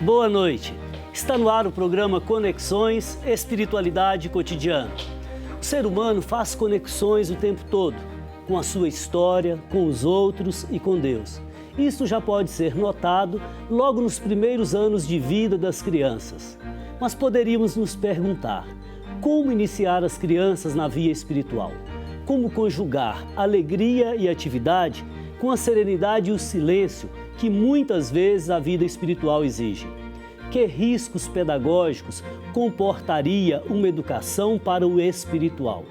Boa noite. Está no ar o programa Conexões Espiritualidade Cotidiana. O ser humano faz conexões o tempo todo, com a sua história, com os outros e com Deus. Isso já pode ser notado logo nos primeiros anos de vida das crianças. Mas poderíamos nos perguntar, como iniciar as crianças na via espiritual? Como conjugar alegria e atividade com a serenidade e o silêncio que muitas vezes a vida espiritual exige? Que riscos pedagógicos comportaria uma educação para o espiritual?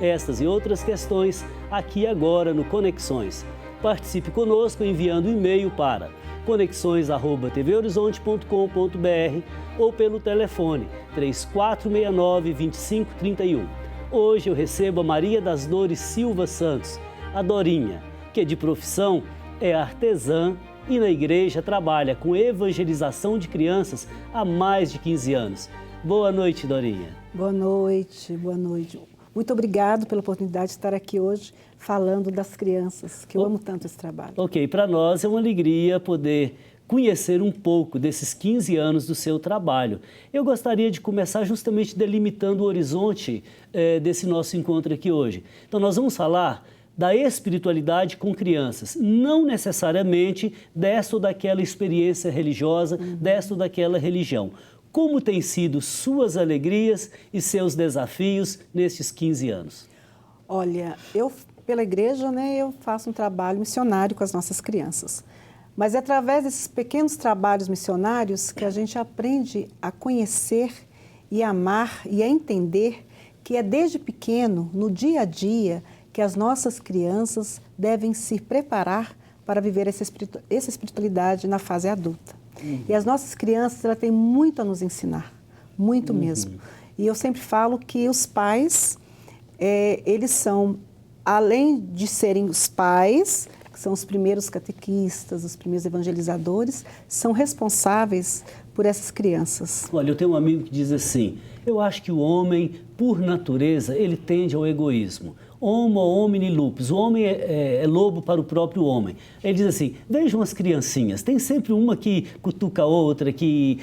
Estas e outras questões aqui agora no Conexões. Participe conosco enviando e-mail para conexões@tvhorizonte.com.br ou pelo telefone 3469-2531. Hoje eu recebo a Maria das Dores Silva Santos, a Dorinha, que de profissão é artesã e na igreja trabalha com evangelização de crianças há mais de 15 anos. Boa noite, Dorinha. Boa noite, boa noite. Muito obrigado pela oportunidade de estar aqui hoje falando das crianças, que eu amo tanto esse trabalho. Ok, para nós é uma alegria poder conhecer um pouco desses 15 anos do seu trabalho. Eu gostaria de começar justamente delimitando o horizonte desse nosso encontro aqui hoje. Então nós vamos falar da espiritualidade com crianças, não necessariamente desta ou daquela experiência religiosa, desta ou daquela religião. Como têm sido suas alegrias e seus desafios nestes 15 anos? Olha, eu, pela igreja, eu faço um trabalho missionário com as nossas crianças. Mas é através desses pequenos trabalhos missionários que a gente aprende a conhecer e amar e a entender que é desde pequeno, no dia a dia, que as nossas crianças devem se preparar para viver essa espiritualidade na fase adulta. E as nossas crianças, elas têm muito a nos ensinar, muito mesmo. E eu sempre falo que os pais, eles são, além de serem os pais, que são os primeiros catequistas, os primeiros evangelizadores, são responsáveis por essas crianças. Olha, eu tenho um amigo que diz assim, eu acho que o homem, por natureza, ele tende ao egoísmo. Homo homini lupus, o homem é lobo para o próprio homem. Ele diz assim, vejam as criancinhas, tem sempre uma que cutuca a outra, que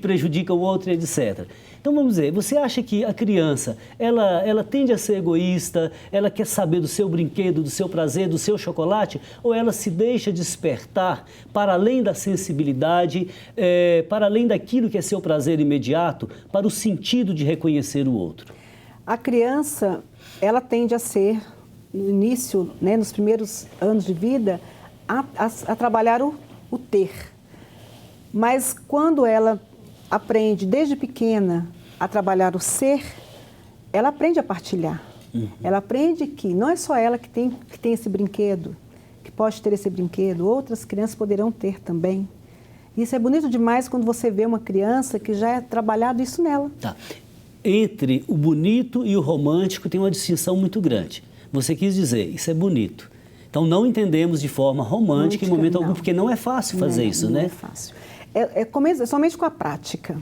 prejudica o outro, etc. Então vamos dizer, você acha que a criança, ela tende a ser egoísta, ela quer saber do seu brinquedo, do seu prazer, do seu chocolate, ou ela se deixa despertar para além da sensibilidade, para além daquilo que é seu prazer imediato, para o sentido de reconhecer o outro? A criança, ela tende a ser, no início, nos primeiros anos de vida, a trabalhar o ter. Mas quando ela aprende, desde pequena, a trabalhar o ser, ela aprende a partilhar. Ela aprende que não é só ela que tem esse brinquedo, que pode ter esse brinquedo, outras crianças poderão ter também. Isso é bonito demais quando você vê uma criança que já é trabalhado isso nela. Tá. Entre o bonito e o romântico tem uma distinção muito grande. Você quis dizer, isso é bonito. Então não entendemos de forma romântica em momento algum, porque não é fácil fazer isso, né? Não é fácil. É somente com a prática.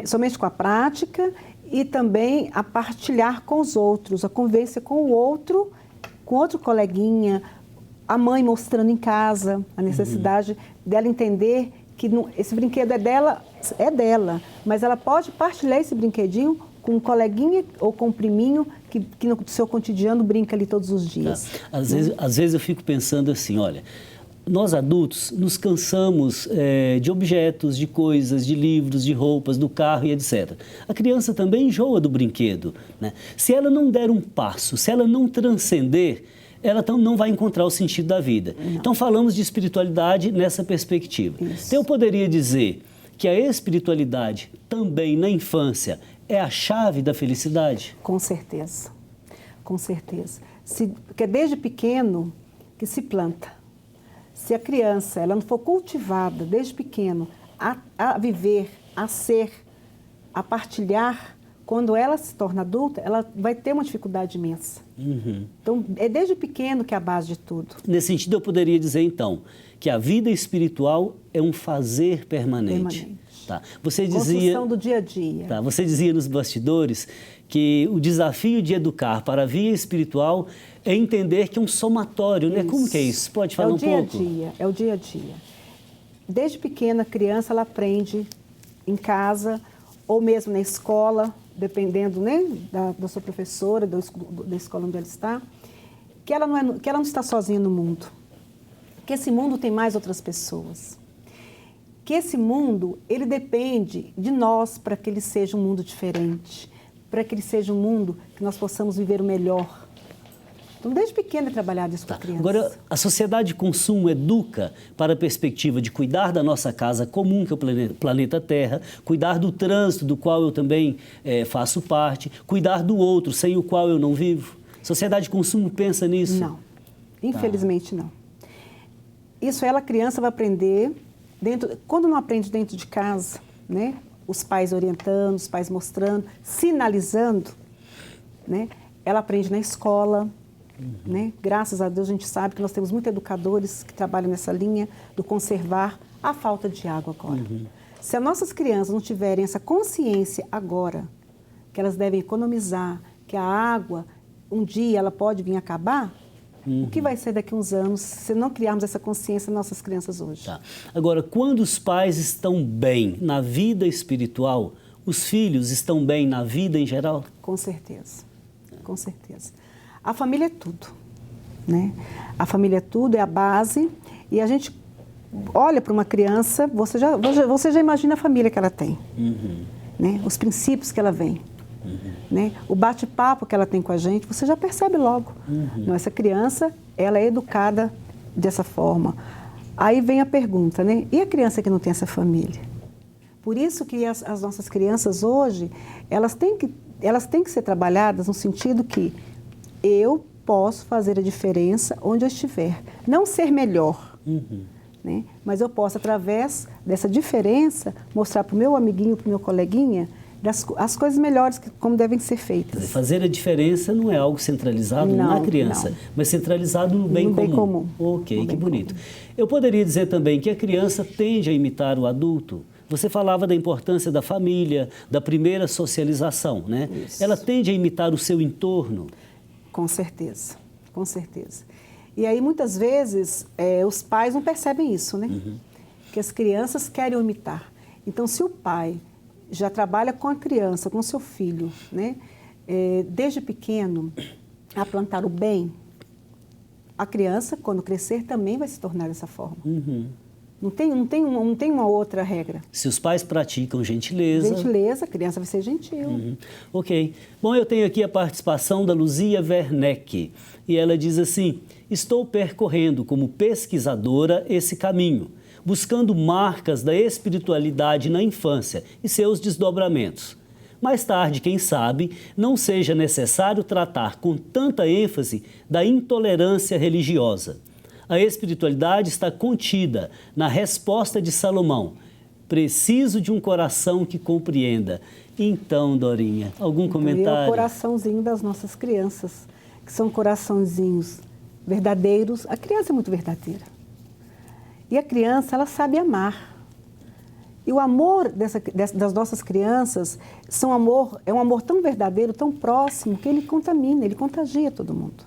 Somente com a prática e também a partilhar com os outros, a convivência com o outro, com outro coleguinha, a mãe mostrando em casa a necessidade dela entender que esse brinquedo é dela, mas ela pode partilhar esse brinquedinho com um coleguinha ou com um priminho que no seu cotidiano brinca ali todos os dias. Às vezes eu fico pensando assim, olha, nós adultos nos cansamos de objetos, de coisas, de livros, de roupas, do carro e etc. A criança também enjoa do brinquedo, né? Se ela não der um passo, se ela não transcender, ela não vai encontrar o sentido da vida. Não. Então, falamos de espiritualidade nessa perspectiva. Isso. Então, eu poderia dizer que a espiritualidade também na infância é a chave da felicidade? Com certeza, com certeza. Porque é desde pequeno que se planta. Se a criança ela não for cultivada desde pequeno a viver, a ser, a partilhar quando ela se torna adulta, ela vai ter uma dificuldade imensa. Então, é desde pequeno que é a base de tudo. Nesse sentido, eu poderia dizer, então, que a vida espiritual é um fazer permanente. Tá. Você dizia, construção do dia a dia. Tá. Você dizia nos bastidores que o desafio de educar para a via espiritual é entender que é um somatório, né? Como que é isso? Pode falar um pouco? É o dia a dia. Desde pequena, a criança ela aprende em casa ou mesmo na escola, dependendo, né, da sua professora, da escola onde ela está, que ela não está sozinha no mundo, que esse mundo tem mais outras pessoas, que esse mundo ele depende de nós para que ele seja um mundo diferente, para que ele seja um mundo que nós possamos viver o melhor. Então, desde pequeno é trabalhado isso com a criança. Agora, a sociedade de consumo educa para a perspectiva de cuidar da nossa casa comum, que é o planeta Terra, cuidar do trânsito, do qual eu também faço parte, cuidar do outro, sem o qual eu não vivo. A sociedade de consumo pensa nisso? Não, infelizmente não. Isso a criança vai aprender, quando não aprende dentro de casa, né? Os pais orientando, os pais mostrando, sinalizando, né? Ela aprende na escola. Né? Graças a Deus a gente sabe que nós temos muitos educadores que trabalham nessa linha do conservar a falta de água agora. Se as nossas crianças não tiverem essa consciência agora, que elas devem economizar, que a água, um dia ela pode vir acabar, o que vai ser daqui a uns anos se não criarmos essa consciência nas nossas crianças hoje? Tá. Agora, quando os pais estão bem na vida espiritual, os filhos estão bem na vida em geral? Com certeza, com certeza. A família é tudo, né? A família é tudo, é a base. E a gente olha para uma criança, você já imagina a família que ela tem, né? Os princípios que ela vem, né? O bate-papo que ela tem com a gente, você já percebe logo. Não, essa criança, ela é educada dessa forma. Aí vem a pergunta, né? E a criança que não tem essa família? Por isso que as nossas crianças hoje, elas têm que ser trabalhadas no sentido que eu posso fazer a diferença onde eu estiver. Não ser melhor, né? Mas eu posso, através dessa diferença, mostrar para o meu amiguinho, para o meu coleguinha, as coisas melhores como devem ser feitas. Fazer a diferença não é algo centralizado na criança, mas centralizado no bem comum. Ok, que bonito. Eu poderia dizer também que a criança tende a imitar o adulto. Você falava da importância da família, da primeira socialização, né? Isso. Ela tende a imitar o seu entorno. Com certeza, com certeza. E aí, muitas vezes, os pais não percebem isso, né? Que as crianças querem imitar. Então, se o pai já trabalha com a criança, com o seu filho, né? Desde pequeno, a plantar o bem, a criança, quando crescer, também vai se tornar dessa forma. Não tem uma outra regra. Se os pais praticam gentileza... Gentileza, a criança vai ser gentil. Ok. Bom, eu tenho aqui a participação da Luzia Werneck. E ela diz assim: estou percorrendo como pesquisadora esse caminho, buscando marcas da espiritualidade na infância e seus desdobramentos. Mais tarde, quem sabe, não seja necessário tratar com tanta ênfase da intolerância religiosa. A espiritualidade está contida na resposta de Salomão: preciso de um coração que compreenda. Então, Dorinha, algum comentário? É o coraçãozinho das nossas crianças, que são coraçãozinhos verdadeiros. A criança é muito verdadeira. E a criança, ela sabe amar. E o amor das nossas crianças é um amor tão verdadeiro, tão próximo, que ele contamina, ele contagia todo mundo.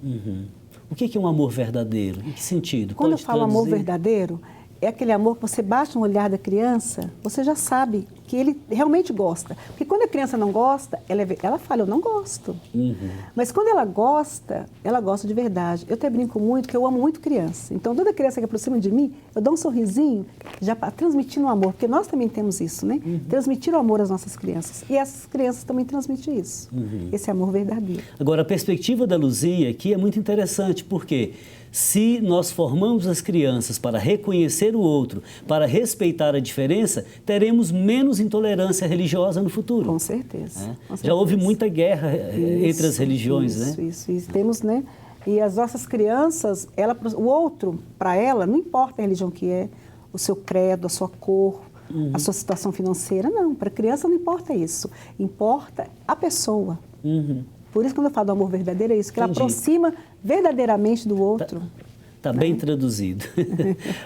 O que é um amor verdadeiro? Em que sentido? Quando eu falo amor verdadeiro, é aquele amor que você baixa no olhar da criança, você já sabe que ele realmente gosta. Porque quando a criança não gosta, ela fala, eu não gosto. Mas quando ela gosta de verdade. Eu até brinco muito que eu amo muito criança. Então, toda criança que aproxima de mim, eu dou um sorrisinho, já transmitindo o amor. Porque nós também temos isso, né? Transmitir o amor às nossas crianças. E essas crianças também transmitem isso. Esse amor verdadeiro. Agora, a perspectiva da Luzia aqui é muito interessante, porque se nós formamos as crianças para reconhecer o outro, para respeitar a diferença, teremos menos intolerância religiosa no futuro. Com certeza. Com certeza. Já houve muita guerra entre as religiões, né? Isso. Temos, né? E as nossas crianças, o outro, para ela, não importa a religião que é, o seu credo, a sua cor, a sua situação financeira. Não, para a criança não importa isso. Importa a pessoa. Por isso, quando eu falo do amor verdadeiro, é isso, que ela aproxima verdadeiramente do outro. Está bem traduzido.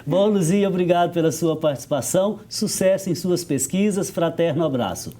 Bom, Luzia, obrigado pela sua participação. Sucesso em suas pesquisas. Fraterno abraço.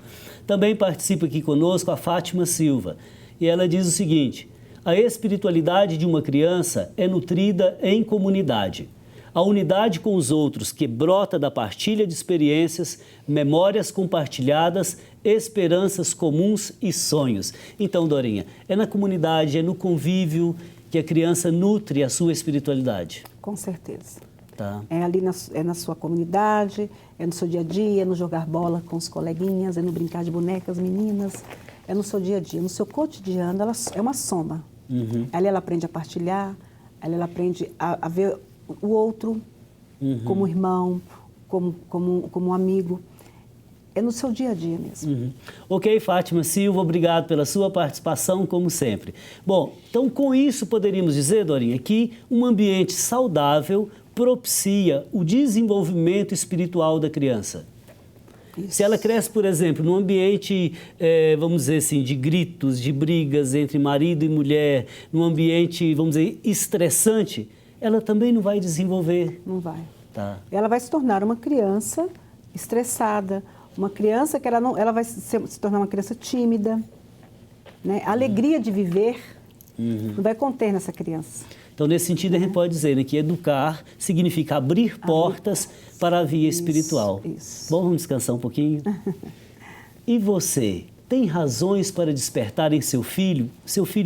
Também participa aqui conosco a Fátima Silva. E ela diz o seguinte: a espiritualidade de uma criança é nutrida em comunidade. A unidade com os outros que brota da partilha de experiências, memórias compartilhadas, esperanças comuns e sonhos. Então, Dorinha, é na comunidade, é no convívio que a criança nutre a sua espiritualidade. Com certeza. Tá. É ali na sua comunidade, é no seu dia a dia, é no jogar bola com os coleguinhas, é no brincar de bonecas, meninas, é no seu dia a dia, no seu cotidiano. Ela é uma soma. Ali ela aprende a partilhar, ali ela aprende a ver o outro como irmão, como um amigo. É no seu dia a dia mesmo. Ok, Fátima Silva, obrigado pela sua participação, como sempre. Bom, então com isso poderíamos dizer, Dorinha, que um ambiente saudável propicia o desenvolvimento espiritual da criança. Isso. Se ela cresce, por exemplo, num ambiente, vamos dizer assim, de gritos, de brigas entre marido e mulher, num ambiente, vamos dizer, estressante, ela também não vai desenvolver. Não vai. Tá. Ela vai se tornar uma criança estressada, uma criança que ela vai se tornar uma criança tímida, né? A alegria de viver não vai conter nessa criança. Então, nesse sentido, a gente pode dizer, né, que educar significa abrir portas para a via espiritual. Isso. Bom, vamos descansar um pouquinho? E você, tem razões para despertar em seu filho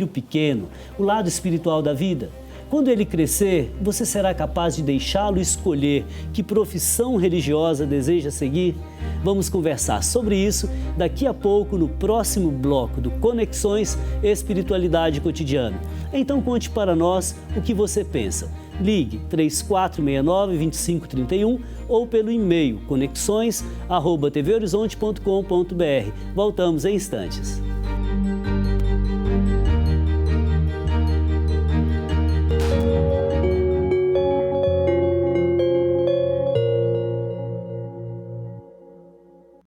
pequeno, o lado espiritual da vida? Quando ele crescer, você será capaz de deixá-lo escolher que profissão religiosa deseja seguir? Vamos conversar sobre isso daqui a pouco no próximo bloco do Conexões Espiritualidade Cotidiana. Então conte para nós o que você pensa. Ligue 3469-2531 ou pelo e-mail conexões@tvhorizonte.com.br. Voltamos em instantes.